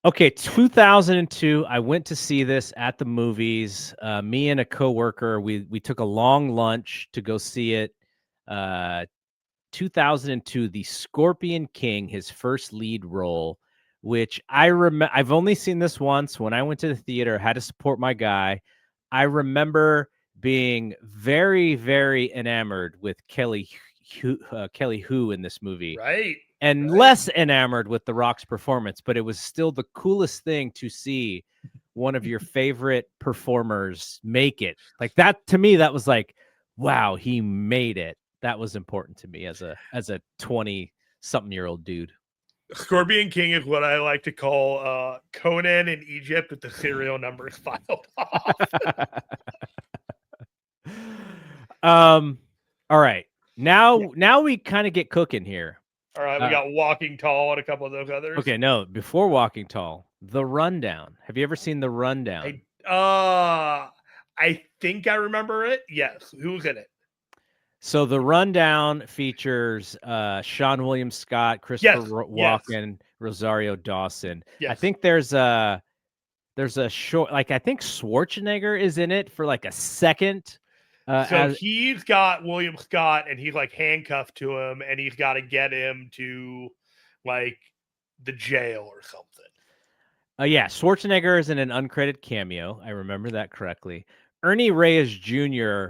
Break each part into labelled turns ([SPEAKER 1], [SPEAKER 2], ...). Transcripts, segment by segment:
[SPEAKER 1] Okay, 2002. I went to see this at the movies. Me and a coworker, we took a long lunch to go see it. Uh, 2002, The Scorpion King, his first lead role, which I remember. I've only seen this once when I went to the theater. Had to support my guy. I remember being very, very enamored with Kelly Hu in this movie,
[SPEAKER 2] Right.
[SPEAKER 1] and
[SPEAKER 2] Right.
[SPEAKER 1] less enamored with The Rock's performance, but it was still the coolest thing to see one of your favorite performers make it. Like that to me, that was like, wow, he made it. That was important to me as a 20-something-year-old dude.
[SPEAKER 2] Scorpion King is what I like to call Conan in Egypt with the serial numbers filed off.
[SPEAKER 1] All right. Now we kind of get cooking here.
[SPEAKER 2] All right, we got Walking Tall and a couple of those others.
[SPEAKER 1] Okay, no, before Walking Tall, The Rundown. Have you ever seen The Rundown?
[SPEAKER 2] I think I remember it. Yes. Who's in it?
[SPEAKER 1] So The Rundown features Sean William Scott, Christopher Walken, Rosario Dawson.
[SPEAKER 2] Yes.
[SPEAKER 1] I think there's a short, like I think Schwarzenegger is in it for like a second.
[SPEAKER 2] So he's got William Scott and he's like handcuffed to him and he's got to get him to like the jail or something.
[SPEAKER 1] Yeah, Schwarzenegger is in an uncredited cameo. I remember that correctly. Ernie Reyes Jr.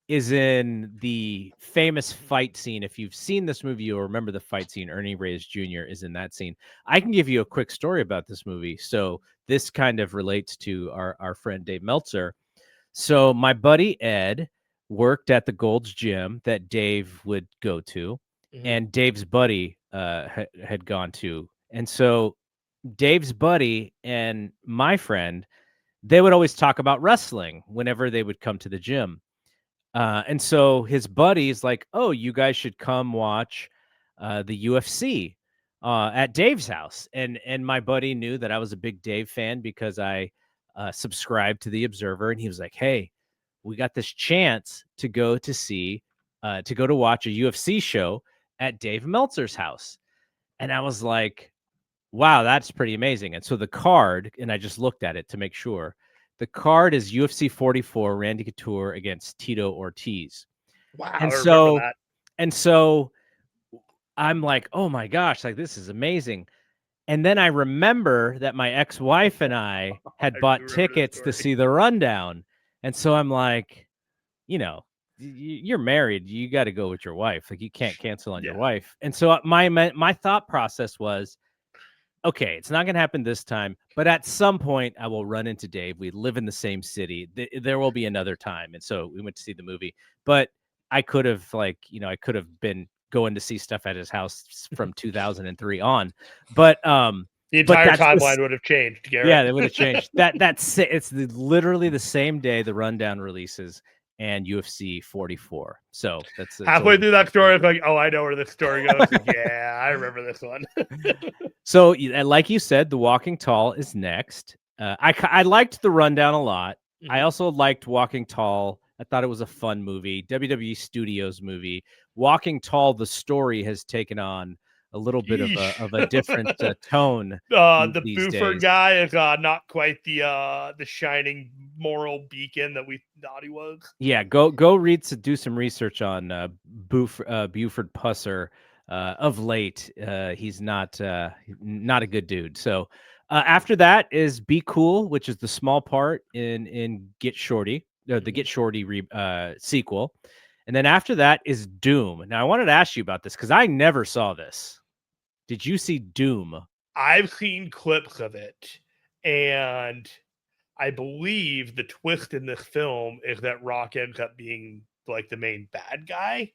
[SPEAKER 1] is in the famous fight scene. If you've seen this movie, you'll remember the fight scene. Ernie Reyes Jr. is in that scene. I can give you a quick story about this movie. So this kind of relates to our friend Dave Meltzer. So my buddy Ed worked at the Gold's Gym that Dave would go to, and Dave's buddy had gone to. And so Dave's buddy and my friend, they would always talk about wrestling whenever they would come to the gym. And so his buddy's like, oh, you guys should come watch the UFC at Dave's house. And my buddy knew that I was a big Dave fan because I subscribed to the Observer. And he was like, hey, we got this chance to go to watch a UFC show at Dave Meltzer's house. And I was like, wow, that's pretty amazing. And so the card, and I just looked at it to make sure, the card is UFC 44, Randy Couture against Tito Ortiz.
[SPEAKER 2] Wow.
[SPEAKER 1] And so I'm like, oh my gosh, like this is amazing. And then I remember that my ex-wife and I had bought tickets to see The Rundown. And so I'm like, you know, you're married, you got to go with your wife. Like you can't cancel on your wife. And so my thought process was, okay, it's not going to happen this time, but at some point I will run into Dave. We live in the same city. There will be another time. And so we went to see the movie, but I could have I could have been going to see stuff at his house from 2003 on, but
[SPEAKER 2] the entire timeline would have changed, Garrett.
[SPEAKER 1] Yeah, they would have changed. It's literally the same day the Rundown releases and UFC 44. So that's
[SPEAKER 2] halfway through that story. It's like, oh, I know where this story goes. Yeah, I remember this one.
[SPEAKER 1] So, like you said, The Walking Tall is next. I liked The Rundown a lot. I also liked Walking Tall. I thought it was a fun movie. WWE Studios movie. Walking Tall, the story has taken on a little bit of a different tone.
[SPEAKER 2] The Buford guy is not quite the shining moral beacon that we thought he was.
[SPEAKER 1] Yeah, do some research on Buford Pusser. Of late, he's not a good dude. So after that is Be Cool, which is the small part in Get Shorty, the Get Shorty sequel. And then after that is Doom. Now I wanted to ask you about this because I never saw this. Did you see Doom?
[SPEAKER 2] I've seen clips of it, and I believe the twist in this film is that Rock ends up being like the main bad guy.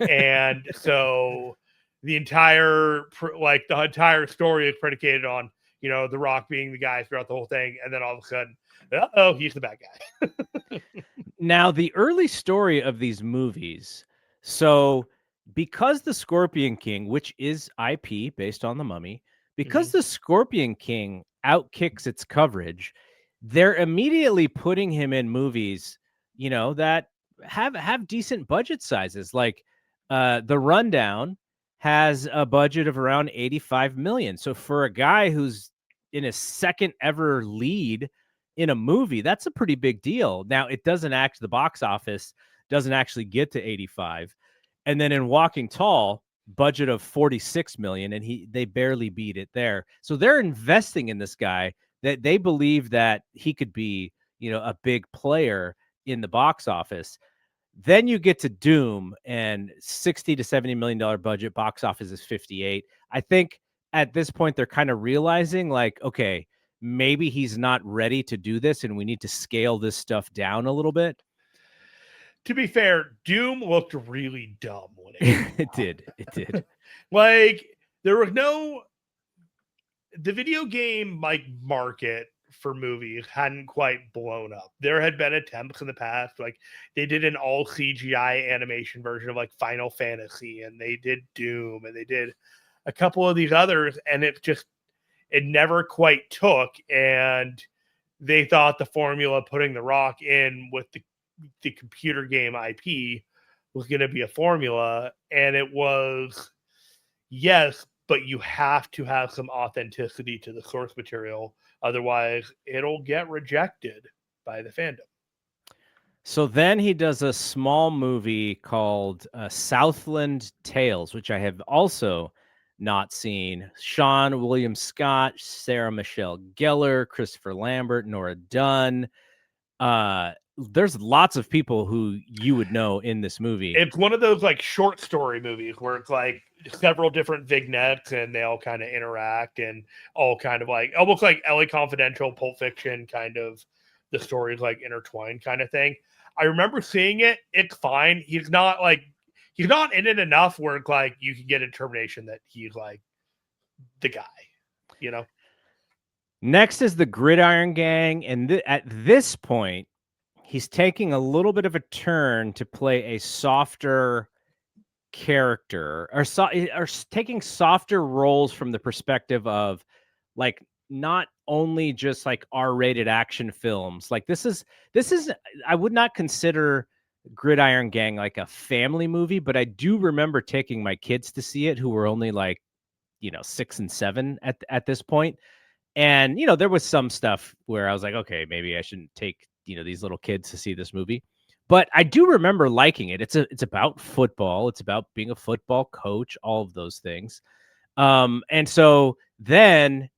[SPEAKER 2] And so the entire story is predicated on, the Rock being the guy throughout the whole thing. And then all of a sudden, he's the bad guy.
[SPEAKER 1] Now, the early story of these movies, so because the Scorpion King, which is IP based on The Mummy, because the Scorpion King outkicks its coverage, they're immediately putting him in movies, that have decent budget sizes. Like The Rundown has a budget of around 85 million. So for a guy who's in his second ever lead in a movie. That's a pretty big deal. Now, it doesn't the box office doesn't actually get to 85. And then in Walking Tall, budget of 46 million, and they barely beat it there. So they're investing in this guy that they believe that he could be, a big player in the box office. Then you get to Doom, and $60 to $70 million budget, box office is 58. I think at this point they're kind of realizing, like, okay, maybe he's not ready to do this, and we need to scale this stuff down a little bit.
[SPEAKER 2] To be fair, Doom looked really dumb when it
[SPEAKER 1] did. It did.
[SPEAKER 2] Like, there was the video game market for movies hadn't quite blown up. There had been attempts in the past, like they did an all CGI animation version of like Final Fantasy, and they did Doom, and they did a couple of these others, and it never quite took. And they thought the formula putting The Rock in with the computer game IP was going to be a formula, and it was, yes, but you have to have some authenticity to the source material. Otherwise, it'll get rejected by the fandom.
[SPEAKER 1] So then he does a small movie called Southland Tales, which I have also not seen. Sean William Scott, Sarah Michelle Gellar, Christopher Lambert, Nora Dunn. There's lots of people who you would know in this movie.
[SPEAKER 2] It's one of those like short story movies where it's like several different vignettes and they all kind of interact and all kind of like almost like LA Confidential, Pulp Fiction, kind of the stories like intertwined kind of thing. I remember seeing it. It's fine. He's not in it enough where it's like you can get a determination that he's like the guy,
[SPEAKER 1] Next is the Gridiron Gang, and at this point, he's taking a little bit of a turn to play a softer character, or taking softer roles from the perspective of, like, not only just like R-rated action films. Like this is I would not consider Gridiron Gang like a family movie, but I do remember taking my kids to see it who were only like 6 and 7 at this point. And there was some stuff where I was like, okay, maybe I shouldn't take these little kids to see this movie. But I do remember liking it. It's about football. It's about being a football coach, all of those things. And so then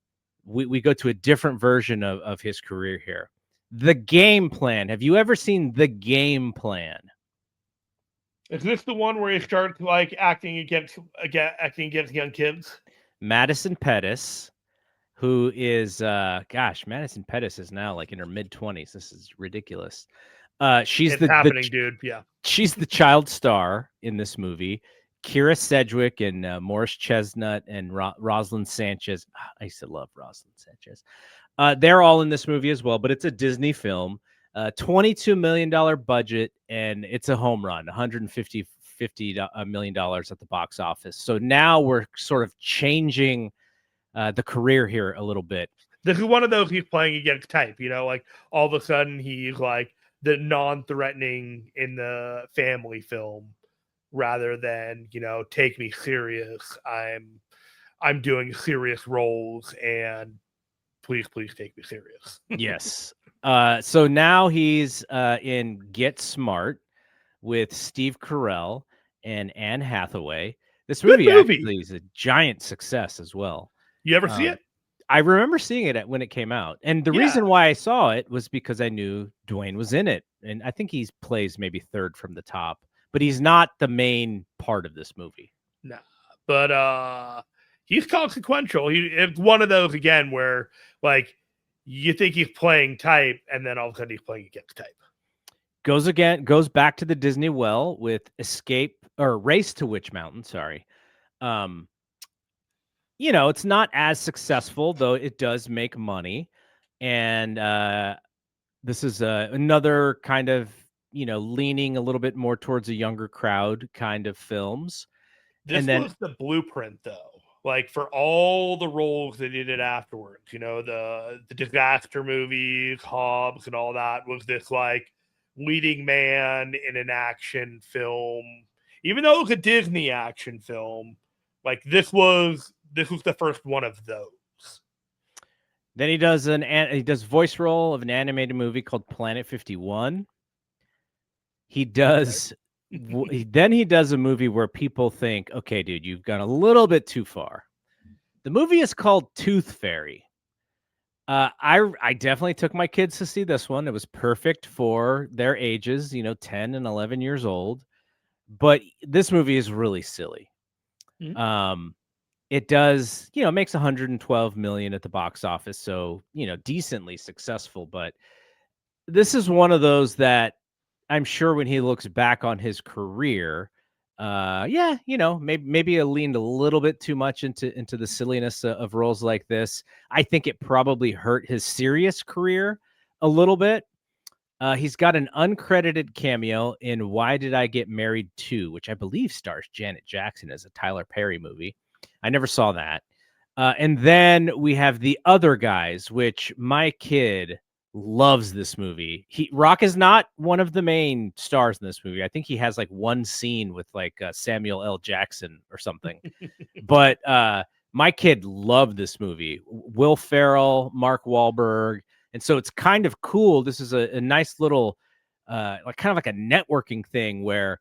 [SPEAKER 1] we go to a different version of his career here. The Game Plan. Have you ever seen The Game Plan?
[SPEAKER 2] Is this the one where he starts like acting against young kids?
[SPEAKER 1] Madison Pettis, who is Madison Pettis is now like in her mid-20s. This is ridiculous. She's
[SPEAKER 2] dude. Yeah.
[SPEAKER 1] She's the child star in this movie. Kira Sedgwick and Morris Chestnut and Rosalind Sanchez. I used to love Rosalind Sanchez. They're all in this movie as well, but it's a Disney film. $22 million budget, and it's a home run, $150 million at the box office. So now we're sort of changing the career here a little bit.
[SPEAKER 2] This is one of those he's playing against type, like all of a sudden he's like the non-threatening in the family film rather than, take me serious. I'm doing serious roles and please take me serious.
[SPEAKER 1] Yes. So now he's in Get Smart with Steve Carell and Anne Hathaway. This movie actually is a giant success as well.
[SPEAKER 2] You ever see it?
[SPEAKER 1] I remember seeing it when it came out. And the reason why I saw it was because I knew Dwayne was in it. And I think he plays maybe third from the top, but he's not the main part of this movie.
[SPEAKER 2] No, but he's consequential. It's one of those again where like you think he's playing type, and then all of a sudden he's playing against type.
[SPEAKER 1] Goes back to the Disney well with Race to Witch Mountain. Sorry. It's not as successful, though it does make money. And this is another kind of, leaning a little bit more towards a younger crowd kind of films.
[SPEAKER 2] This was the blueprint, though. Like for all the roles that he did afterwards, the disaster movies, Hobbs, and all that was this like leading man in an action film. Even though it was a Disney action film, like this was the first one of those.
[SPEAKER 1] Then he does voice role of an animated movie called Planet 51. He does then he does a movie where people think, okay, dude, you've gone a little bit too far. The movie is called Tooth Fairy. I definitely took my kids to see this one. It was perfect for their ages, 10 and 11 years old. But this movie is really silly.
[SPEAKER 2] Mhm.
[SPEAKER 1] It does, makes 112 million at the box office, so, decently successful, but this is one of those that I'm sure when he looks back on his career, yeah, maybe I leaned a little bit too much into the silliness of roles like this. I think it probably hurt his serious career a little bit. He's got an uncredited cameo in Why Did I Get Married 2, which I believe stars Janet Jackson as a Tyler Perry movie. I never saw that. And then we have The Other Guys, which my kid loves this movie. Rock is not one of the main stars in this movie. I think he has like one scene with like Samuel L. Jackson or something. But my kid loved this movie. Will Ferrell, Mark Wahlberg, and so it's kind of cool. This is a nice little, like kind of like a networking thing where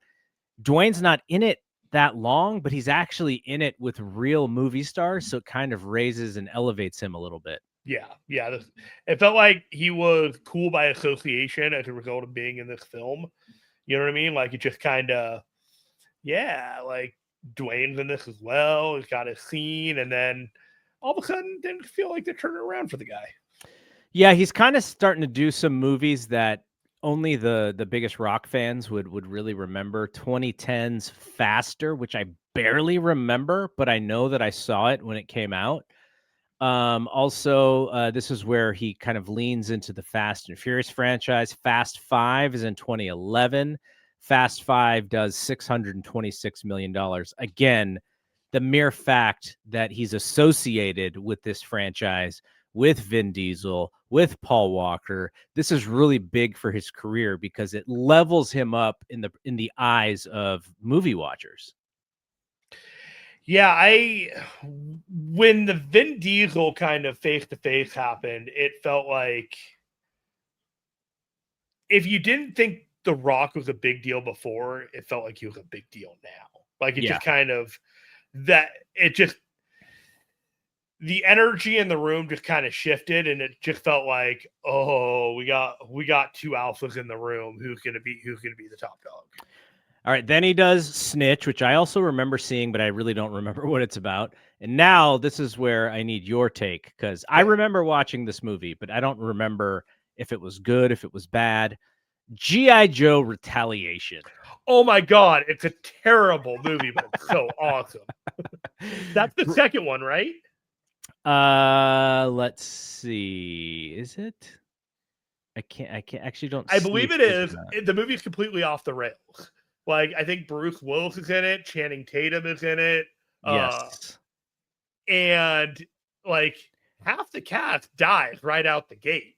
[SPEAKER 1] Dwayne's not in it that long, but he's actually in it with real movie stars. So it kind of raises and elevates him a little bit.
[SPEAKER 2] Yeah. It felt like he was cool by association as a result of being in this film. You know what I mean? Like it just kind of, yeah, like Dwayne's in this as well. He's got his scene, and then all of a sudden, didn't feel like they're turning around for the guy.
[SPEAKER 1] Yeah, he's kind of starting to do some movies that only the biggest rock fans would really remember. 2010's Faster, which I barely remember, but I know that I saw it when it came out. Also, this is where he kind of leans into the Fast and Furious franchise. Fast 5 is in 2011. Fast 5 does $626 million. Again, the mere fact that he's associated with this franchise, with Vin Diesel, with Paul Walker, this is really big for his career because it levels him up in the eyes of movie watchers.
[SPEAKER 2] Yeah, when the Vin Diesel kind of face to face happened, it felt like if you didn't think The Rock was a big deal before, it felt like he was a big deal now. Like it just kind of the energy in the room just kind of shifted, and it just felt like, oh, we got two alphas in the room. Who's gonna be the top dog?
[SPEAKER 1] All right, then he does Snitch, which I also remember seeing, but I really don't remember what it's about. And now this is where I need your take because I remember watching this movie, but I don't remember if it was good, if it was bad. G.I. Joe Retaliation.
[SPEAKER 2] Oh my God, it's a terrible movie, but it's so awesome. That's the second one, right?
[SPEAKER 1] Let's see. Is it? I can't actually don't
[SPEAKER 2] I
[SPEAKER 1] see
[SPEAKER 2] believe it is. The movie is completely off the rails. Like I think Bruce Willis is in it, Channing Tatum is in it.
[SPEAKER 1] Yes.
[SPEAKER 2] And like half the cast dies right out the gate.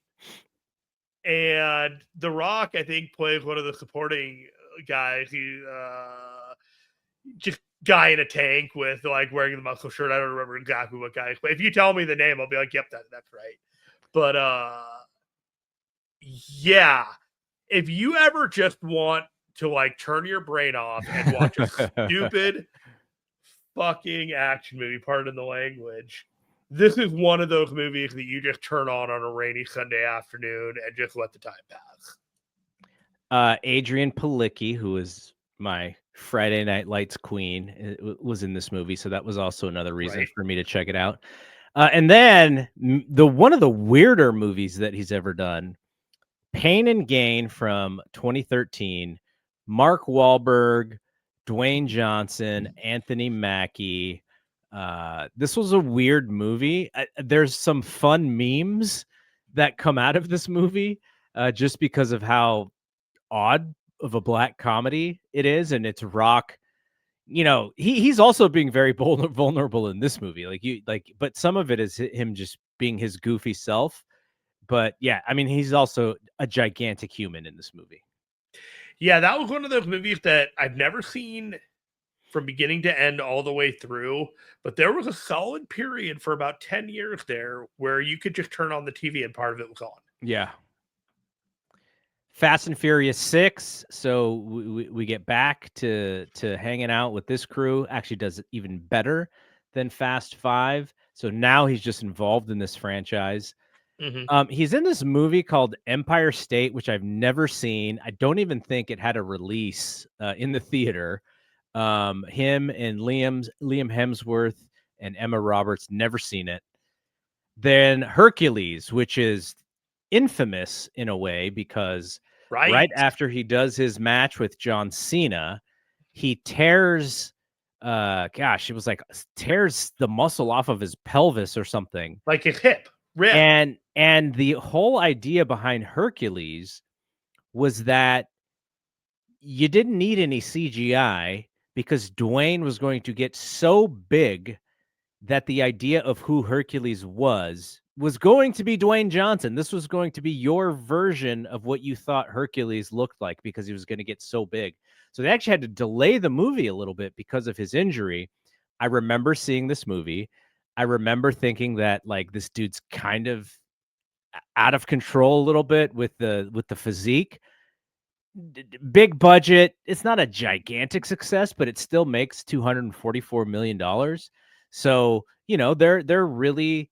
[SPEAKER 2] And The Rock, I think, plays one of the supporting guys. He just guy in a tank with like wearing the muscle shirt. I don't remember exactly what guy. But if you tell me the name, I'll be like, yep, that's right. But yeah, if you ever just want to like turn your brain off and watch a stupid fucking action movie, pardon the language, this is one of those movies that you just turn on a rainy Sunday afternoon and just let the time pass.
[SPEAKER 1] Adrian Palicki, who is my Friday Night Lights queen, was in this movie, so that was also another reason for me to check it out. And then one of the weirder movies that he's ever done, Pain and Gain from 2013, Mark Wahlberg, Dwayne Johnson, Anthony Mackie. This was a weird movie. There's some fun memes that come out of this movie just because of how odd of a black comedy it is, and it's Rock. He's also being very vulnerable in this movie. But some of it is him just being his goofy self. But yeah, I mean, he's also a gigantic human in this movie.
[SPEAKER 2] Yeah, that was one of those movies that I've never seen from beginning to end all the way through. But there was a solid period for about 10 years there where you could just turn on the TV and part of it was on.
[SPEAKER 1] Yeah. Fast and Furious 6. So we get back to hanging out with this crew. Actually does it even better than Fast 5. So now he's just involved in this franchise. He's in this movie called Empire State, which I've never seen. I don't even think it had a release in the theater. Him and Liam Hemsworth and Emma Roberts, never seen it. Then Hercules, which is infamous in a way because right after he does his match with John Cena, he tears it was like tears the muscle off of his pelvis or something.
[SPEAKER 2] Like his hip. Rip.
[SPEAKER 1] And the whole idea behind Hercules was that you didn't need any CGI because Dwayne was going to get so big that the idea of who Hercules was going to be Dwayne Johnson. This was going to be your version of what you thought Hercules looked like because he was going to get so big. So they actually had to delay the movie a little bit because of his injury. I remember seeing this movie. I remember thinking that like this dude's kind of out of control a little bit with the physique. Big budget. It's not a gigantic success, but it still makes $244 million. So, you know, they're really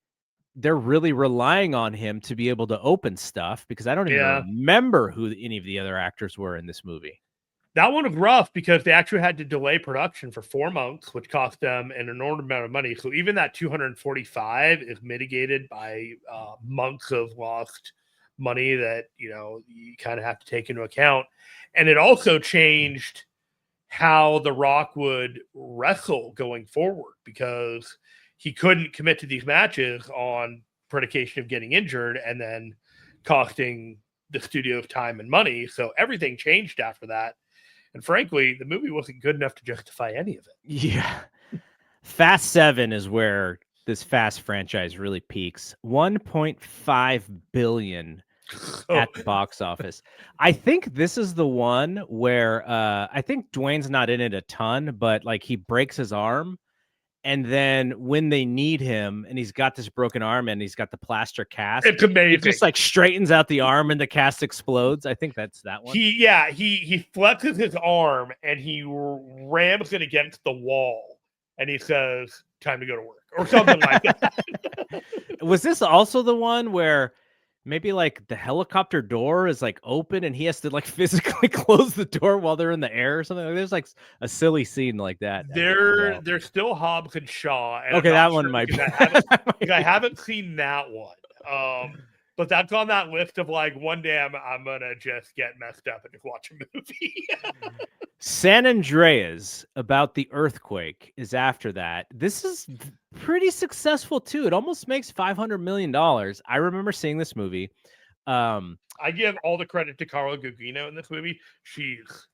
[SPEAKER 1] relying on him to be able to open stuff because I don't even remember who any of the other actors were in this movie.
[SPEAKER 2] That one was rough because they actually had to delay production for 4 months, which cost them an enormous amount of money. So even that 245 is mitigated by months of lost money that, you know, you kind of have to take into account. And it also changed how The Rock would wrestle going forward because he couldn't commit to these matches on predication of getting injured and then costing the studio time and money. So everything changed after that. And frankly, the movie wasn't good enough to justify any of it.
[SPEAKER 1] Yeah. Fast 7 is where this Fast franchise really peaks. 1.5 billion at the box office. I think this is the one where I think Dwayne's not in it a ton, but like he breaks his arm. And then when they need him and he's got this broken arm and he's got the plaster cast,
[SPEAKER 2] it's amazing.
[SPEAKER 1] He just like straightens out the arm and the cast explodes. I think that's that one.
[SPEAKER 2] He flexes his arm and he rams it against the wall and he says, "Time to go to work," or something like that.
[SPEAKER 1] Was this also the one where maybe like the helicopter door is like open and he has to like physically close the door while they're in the air or something? There's like a silly scene like that.
[SPEAKER 2] They're still Hobbs and Shaw. And
[SPEAKER 1] okay, that one might be.
[SPEAKER 2] I haven't seen that one. But that's on that list of like one day I'm gonna just get messed up and just watch a movie.
[SPEAKER 1] San Andreas, about the earthquake, is after that. This is pretty successful too. It almost makes $500 million. I remember seeing this movie.
[SPEAKER 2] I give all the credit to Carla Gugino in this movie. She's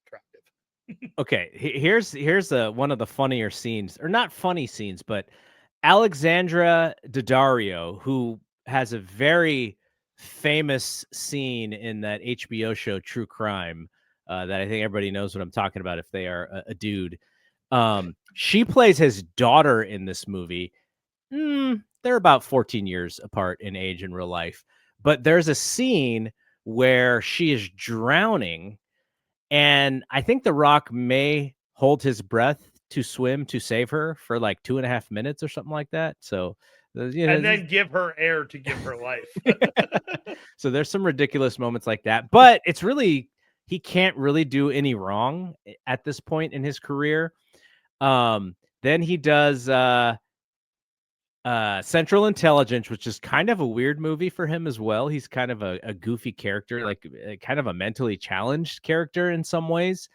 [SPEAKER 2] attractive.
[SPEAKER 1] Okay, here's one of the funnier scenes, or not funny scenes, but Alexandra Daddario, who has a very famous scene in that HBO show True Crime that I think everybody knows what I'm talking about if they are a dude. She plays his daughter in this movie. They're about 14 years apart in age in real life, but there's a scene where she is drowning, and I think The Rock may hold his breath to swim to save her for like 2.5 minutes or something like that. So, you know,
[SPEAKER 2] and then give her air to give her life.
[SPEAKER 1] So there's some ridiculous moments like that, but it's really, he can't really do any wrong at this point in his career. Then he does Central Intelligence, which is kind of a weird movie for him as well. He's kind of a goofy character, like kind of a mentally challenged character in some ways.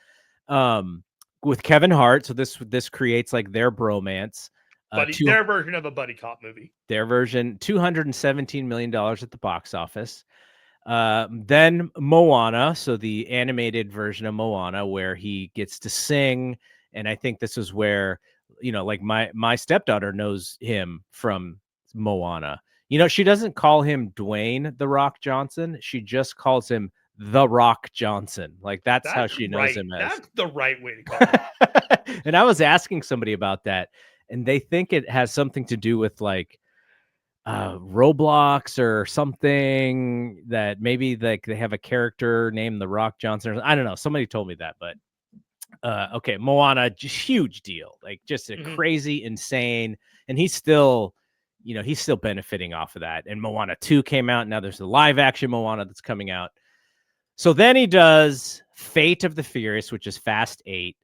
[SPEAKER 1] With Kevin Hart, so this creates like their bromance.
[SPEAKER 2] Their version of a buddy cop movie.
[SPEAKER 1] Their version, $217 million at the box office. Then Moana, so the animated version of Moana, where he gets to sing, and I think this is where, you know, like my stepdaughter knows him from Moana. You know, she doesn't call him Dwayne The Rock Johnson. She just calls him The Rock Johnson. Like that's how
[SPEAKER 2] That's
[SPEAKER 1] she knows
[SPEAKER 2] right.
[SPEAKER 1] him as.
[SPEAKER 2] That's the right way to call it.
[SPEAKER 1] And I was asking somebody about that, and they think it has something to do with like Roblox or something, that maybe like they have a character named The Rock Johnson. I don't know. Somebody told me that, but okay, Moana, just huge deal, like just a
[SPEAKER 2] Mhm.
[SPEAKER 1] crazy, insane, and he's still, he's still benefiting off of that. And Moana 2 came out. Now there's the live action Moana that's coming out. So then he does Fate of the Furious, which is Fast 8.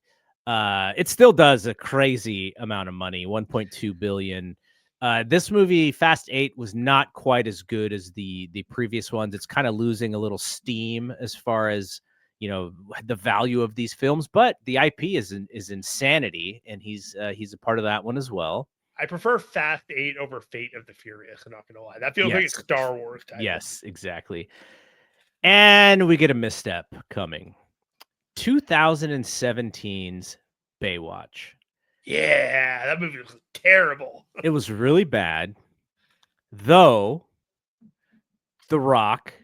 [SPEAKER 1] It still does a crazy amount of money, 1.2 billion. This movie, Fast 8, was not quite as good as the previous ones. It's kind of losing a little steam as far as the value of these films, but the IP is insanity, and he's a part of that one as well.
[SPEAKER 2] I prefer Fast 8 over Fate of the Furious. I'm not going to lie. That feels like a
[SPEAKER 1] Yes.
[SPEAKER 2] Star Wars title.
[SPEAKER 1] Yes, exactly. And we get a misstep coming. 2017's Baywatch.
[SPEAKER 2] Yeah, that movie was terrible.
[SPEAKER 1] It was really bad, though. The Rock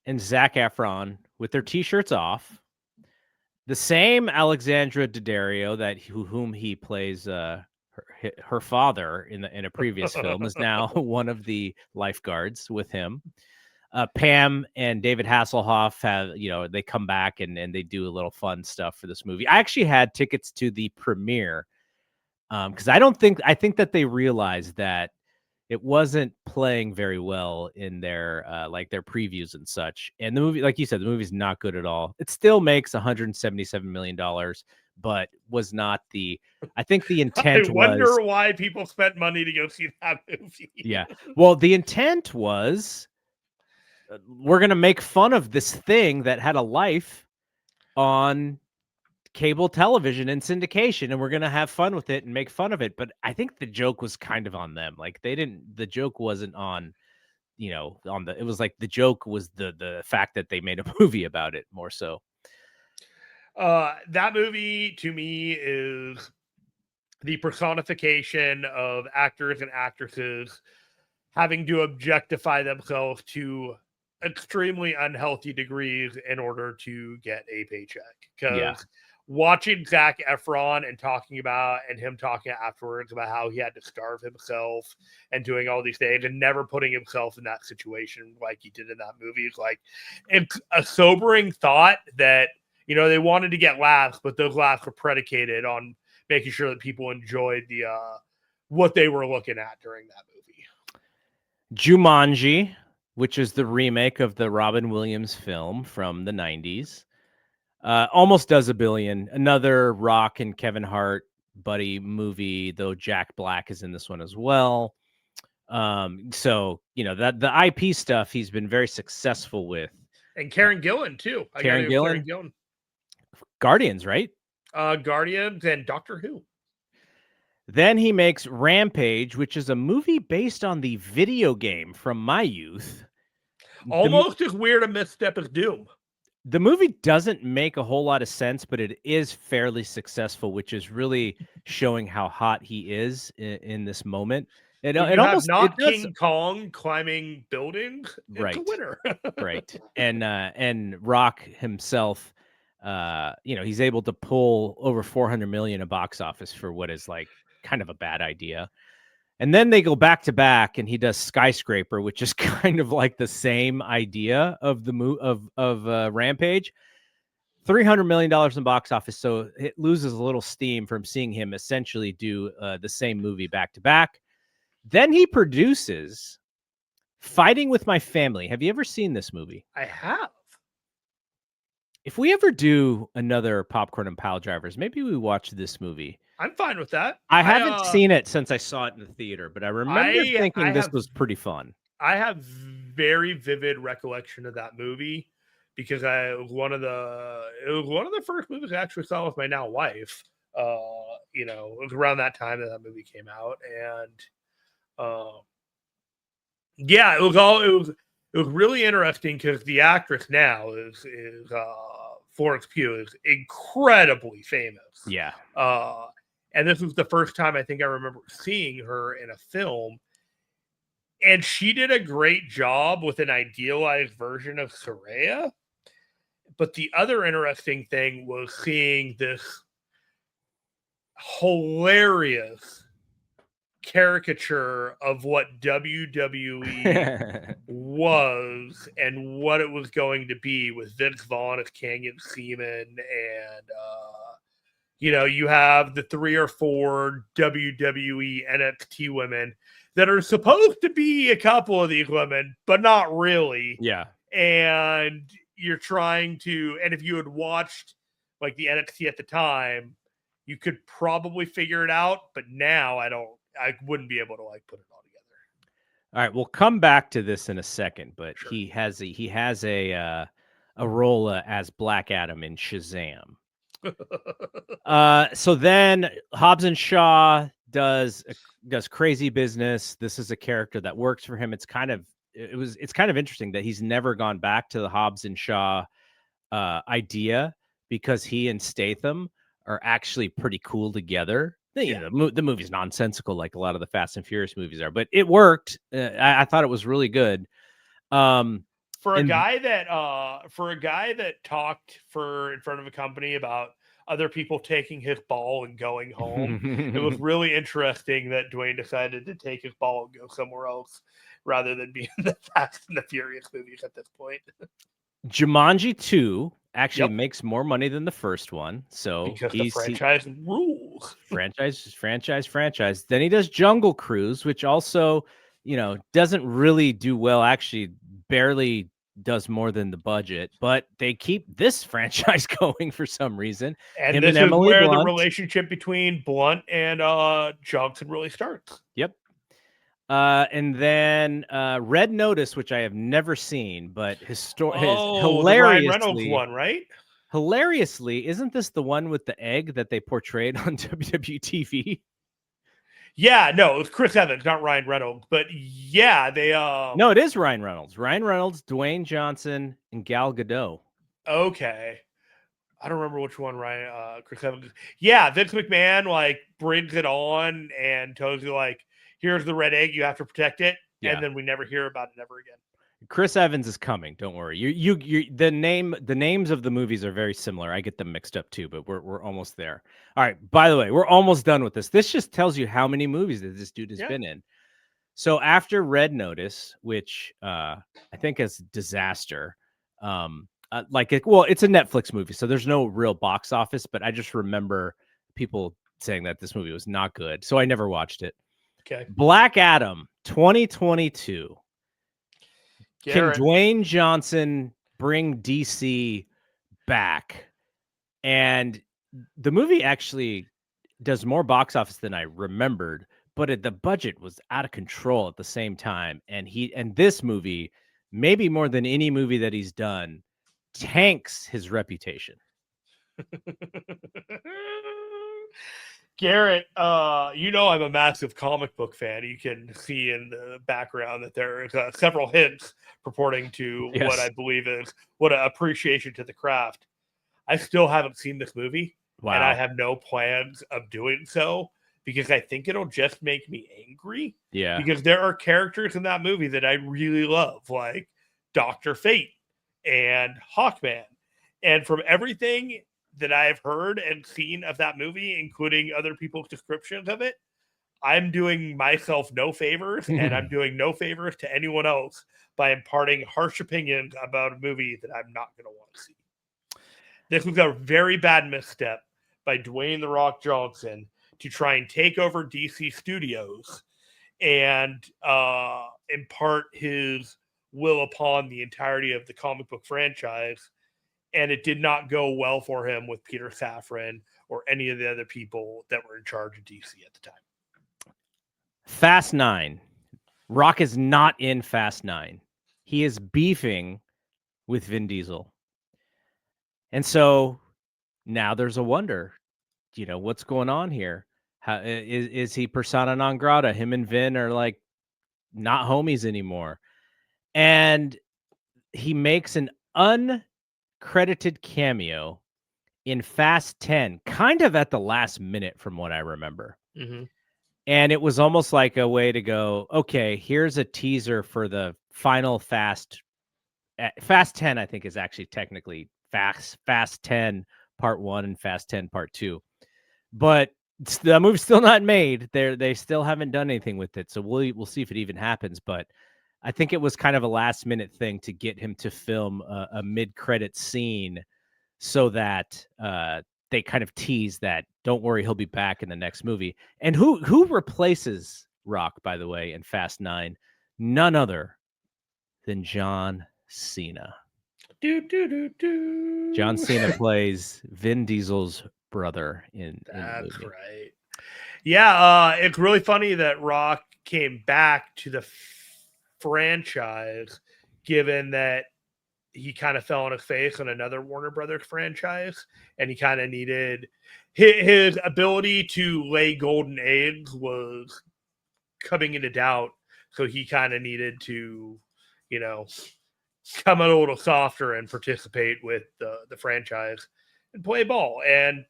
[SPEAKER 1] and Zac Efron with their t-shirts off. The same Alexandra Daddario whom he plays her father in a previous film is now one of the lifeguards with him. Pam and David Hasselhoff have, they come back and they do a little fun stuff for this movie. I actually had tickets to the premiere because I think that they realized that it wasn't playing very well in their like their previews and such. And the movie, like you said, the movie's not good at all. It still makes $177 million, but was not I think the intent
[SPEAKER 2] I wonder
[SPEAKER 1] was.
[SPEAKER 2] why people spent money to go see that movie.
[SPEAKER 1] Yeah. Well, the intent was we're going to make fun of this thing that had a life on cable television and syndication, and we're going to have fun with it and make fun of it. But I think the joke was kind of on them. Like the joke wasn't on, it was like the joke was the fact that they made a movie about it more so.
[SPEAKER 2] That movie to me is the personification of actors and actresses having to objectify themselves to extremely unhealthy degrees in order to get a paycheck. Because watching Zac Efron and him talking afterwards about how he had to starve himself and doing all these things and never putting himself in that situation like he did in that movie is like, it's a sobering thought that, they wanted to get laughs, but those laughs were predicated on making sure that people enjoyed the what they were looking at during that movie.
[SPEAKER 1] Jumanji, which is the remake of the Robin Williams film from the 90s, almost does $1 billion. Another Rock and Kevin Hart buddy movie, though Jack Black is in this one as well. So that the IP stuff he's been very successful with.
[SPEAKER 2] And Karen Gillan too.
[SPEAKER 1] Karen Gillan. Guardians, right?
[SPEAKER 2] Guardians and Doctor Who.
[SPEAKER 1] Then he makes Rampage, which is a movie based on the video game from my youth.
[SPEAKER 2] Almost as weird a misstep as Doom.
[SPEAKER 1] The movie doesn't make a whole lot of sense, but it is fairly successful, which is really showing how hot he is in this moment. It almost
[SPEAKER 2] King Kong climbing buildings.
[SPEAKER 1] Right.
[SPEAKER 2] It's a winner.
[SPEAKER 1] Right. And Rock himself, he's able to pull over 400 million in box office for what is like kind of a bad idea. And then they go back to back, and he does Skyscraper, which is kind of like the same idea of the Rampage. $300 million in box office, so it loses a little steam from seeing him essentially do the same movie back to back. Then he produces Fighting with My Family. Have you ever seen this movie?
[SPEAKER 2] I have.
[SPEAKER 1] If we ever do another Popcorn and Piledrivers, maybe we watch this movie.
[SPEAKER 2] I'm fine with that.
[SPEAKER 1] I haven't seen it since I saw it in the theater, but I remember thinking this was pretty fun.
[SPEAKER 2] I have very vivid recollection of that movie because it was one of the first movies I actually saw with my now wife. It was around that time that movie came out, and it was really interesting because the actress now is Florence Pugh is incredibly famous.
[SPEAKER 1] Yeah.
[SPEAKER 2] And this was the first time I think I remember seeing her in a film. And she did a great job with an idealized version of Soraya. But the other interesting thing was seeing this hilarious caricature of what WWE was and what it was going to be with Vince Vaughn as Canyon Seaman. And, you have the 3 or 4 WWE NXT women that are supposed to be a couple of these women, but not really.
[SPEAKER 1] Yeah.
[SPEAKER 2] And you're trying to, and if you had watched like the NXT at the time, you could probably figure it out. But now I wouldn't be able to like put it all together.
[SPEAKER 1] All right, we'll come back to this in a second, but
[SPEAKER 2] Sure.
[SPEAKER 1] he has a role as Black Adam in Shazam. So then Hobbs and Shaw does crazy business. This is a character that works for him. It's kind of interesting that he's never gone back to the Hobbs and Shaw idea, because he and Statham are actually pretty cool together.
[SPEAKER 2] Yeah.
[SPEAKER 1] The movie's nonsensical, like a lot of the Fast and Furious movies are, but it worked. I thought it was really good.
[SPEAKER 2] For a guy that talked in front of a company about other people taking his ball and going home, it was really interesting that Dwayne decided to take his ball and go somewhere else rather than be in the Fast and the Furious movies at this point.
[SPEAKER 1] Jumanji 2 actually makes more money than the first one, so
[SPEAKER 2] because the franchise rules.
[SPEAKER 1] franchise. Then he does Jungle Cruise, which also, doesn't really do well. Actually, barely does more than the budget, but they keep this franchise going for some reason.
[SPEAKER 2] And this is where the relationship between Blunt and Johnson really starts.
[SPEAKER 1] Yep. And then Red Notice, which I have never seen, but hilariously,
[SPEAKER 2] the Ryan Reynolds one, right?
[SPEAKER 1] Hilariously, isn't this the one with the egg that they portrayed on WWE TV?
[SPEAKER 2] Yeah, no, it was Chris Evans, not Ryan Reynolds. But yeah, they
[SPEAKER 1] No, it is Ryan Reynolds. Ryan Reynolds, Dwayne Johnson, and Gal Gadot.
[SPEAKER 2] Okay. I don't remember which one Chris Evans. Yeah, Vince McMahon like brings it on and tells you like, here's the red egg, you have to protect it. Yeah. And then we never hear about it ever again.
[SPEAKER 1] Chris Evans is coming. Don't worry. The names of the movies are very similar. I get them mixed up too, but we're almost there. All right. By the way, we're almost done with this. This just tells you how many movies that this dude has been in. So after Red Notice, which I think is disaster, it's a Netflix movie, so there's no real box office. But I just remember people saying that this movie was not good, so I never watched it.
[SPEAKER 2] Okay.
[SPEAKER 1] Black Adam 2022.
[SPEAKER 2] Garrett.
[SPEAKER 1] Can Dwayne Johnson bring DC back? And the movie actually does more box office than I remembered, but the budget was out of control at the same time. And this movie, maybe more than any movie that he's done, tanks his reputation.
[SPEAKER 2] Garrett, I'm a massive comic book fan. You can see in the background that there are several hints purporting to what I believe is what an appreciation to the craft. I still haven't seen this movie, and I have no plans of doing so because I think it'll just make me angry.
[SPEAKER 1] Yeah.
[SPEAKER 2] Because there are characters in that movie that I really love, like Dr. Fate and Hawkman. And from everything that I've heard and seen of that movie, including other people's descriptions of it, I'm doing myself no favors, and I'm doing no favors to anyone else by imparting harsh opinions about a movie that I'm not going to want to see. This was a very bad misstep by Dwayne "The Rock" Johnson to try and take over DC Studios and impart his will upon the entirety of the comic book franchise. And it did not go well for him with Peter Safran or any of the other people that were in charge of DC at the time.
[SPEAKER 1] Fast 9. Rock is not in Fast 9. He is beefing with Vin Diesel. And so now there's a wonder, what's going on here? How is he persona non grata? Him and Vin are like not homies anymore. And he makes an uncredited cameo in Fast 10, kind of at the last minute from what I remember.
[SPEAKER 2] Mm-hmm.
[SPEAKER 1] And it was almost like a way to go, okay, here's a teaser for the final Fast 10, I think is actually technically Fast 10 Part 1 and Fast 10 Part 2. But the movie's still not made. They still haven't done anything with it. So we'll see if it even happens. But I think it was kind of a last minute thing to get him to film a mid-credit scene so that they kind of tease that, don't worry, he'll be back in the next movie. And who replaces Rock, by the way, in Fast 9? None other than John Cena. John Cena plays Vin Diesel's brother in the movie.
[SPEAKER 2] That's right. Yeah, it's really funny that Rock came back to the franchise, given that he kind of fell on his face on another Warner Brothers franchise, and he kind of needed his ability to lay golden eggs was coming into doubt. So he kind of needed to, come a little softer and participate with the franchise and play ball. And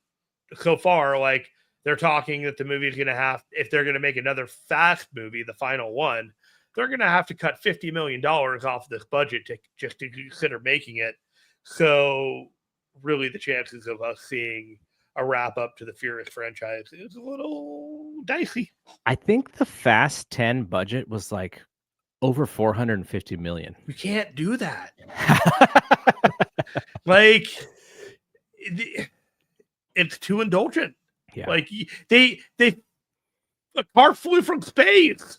[SPEAKER 2] so far, like, they're talking that the movie is going to have, if they're going to make another Fast movie, the final one, they're going to have to cut $50 million off this budget just to consider making it. So really the chances of us seeing a wrap up to the Furious franchise is a little dicey.
[SPEAKER 1] I think the Fast 10 budget was like over 450 million.
[SPEAKER 2] We can't do that. Like, it's too indulgent.
[SPEAKER 1] Yeah.
[SPEAKER 2] Like, the car flew from space.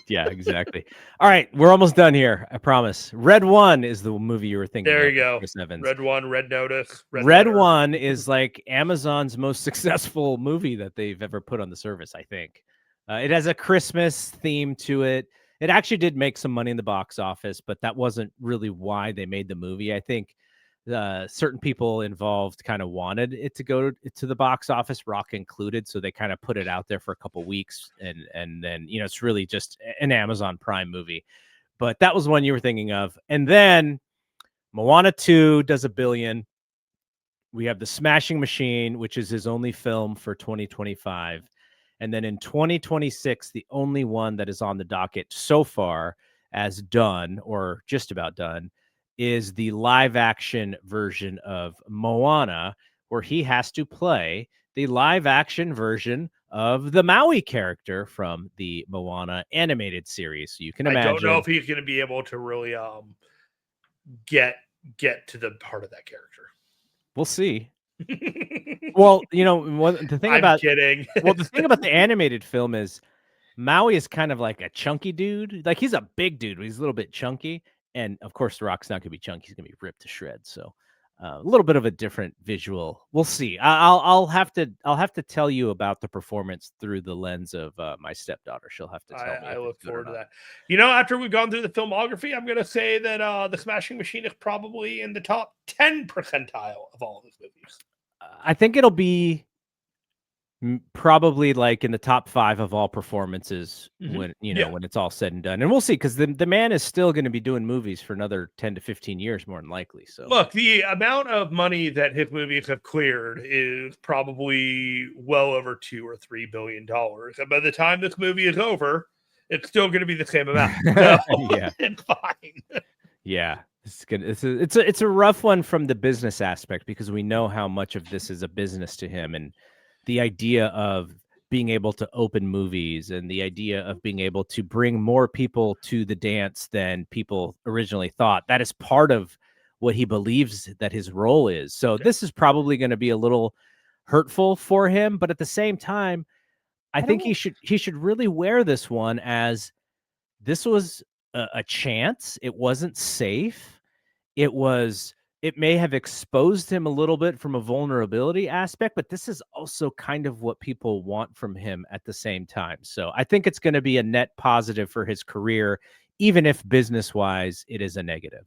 [SPEAKER 1] Yeah, exactly. All right, we're almost done here. I promise. Red One is the movie you were thinking.
[SPEAKER 2] There
[SPEAKER 1] of,
[SPEAKER 2] you go.
[SPEAKER 1] Chris Evans.
[SPEAKER 2] Red One, Red Notice.
[SPEAKER 1] Red One is like Amazon's most successful movie that they've ever put on the service, I think. It has a Christmas theme to it. It actually did make some money in the box office, but that wasn't really why they made the movie. I think certain people involved kind of wanted it to go to the box office, Rock included, so they kind of put it out there for a couple weeks, and then it's really just an Amazon Prime movie. But that was one you were thinking of. And then Moana 2 does $1 billion. We have The Smashing Machine, which is his only film for 2025. And then in 2026, the only one that is on the docket so far as done, or just about done, is the live action version of Moana, where he has to play the live action version of the Maui character from the Moana animated series. So you can imagine.
[SPEAKER 2] I don't know if he's going to be able to really get to the heart of that character.
[SPEAKER 1] We'll see. Well, the thing
[SPEAKER 2] I'm kidding.
[SPEAKER 1] Well, the thing about the animated film is Maui is kind of like a chunky dude. Like, he's a big dude, but he's a little bit chunky. And of course, The Rock's not going to be chunky; he's going to be ripped to shreds. So, a little bit of a different visual. We'll see. I'll have to tell you about the performance through the lens of my stepdaughter. She'll have to tell me.
[SPEAKER 2] I look forward to that. After we've gone through the filmography, I'm going to say that The Smashing Machine is probably in the top 10 percentile of all of his movies.
[SPEAKER 1] I think it'll be probably like in the top 5 of all performances when when it's all said and done. And we'll see, because the man is still going to be doing movies for another 10 to 15 years, more than likely. So
[SPEAKER 2] look, the amount of money that his movies have cleared is probably well over $2 or $3 billion. And by the time this movie is over, it's still going to be the same amount. So
[SPEAKER 1] yeah,
[SPEAKER 2] it's fine.
[SPEAKER 1] Yeah. It's a rough one from the business aspect, because we know how much of this is a business to him, and the idea of being able to open movies and the idea of being able to bring more people to the dance than people originally thought. That is part of what he believes that his role is. So this is probably going to be a little hurtful for him, but at the same time, I think he should really wear this one as this was a chance. It wasn't safe. It may have exposed him a little bit from a vulnerability aspect, but this is also kind of what people want from him at the same time. So I think it's going to be a net positive for his career, even if business-wise it is a negative.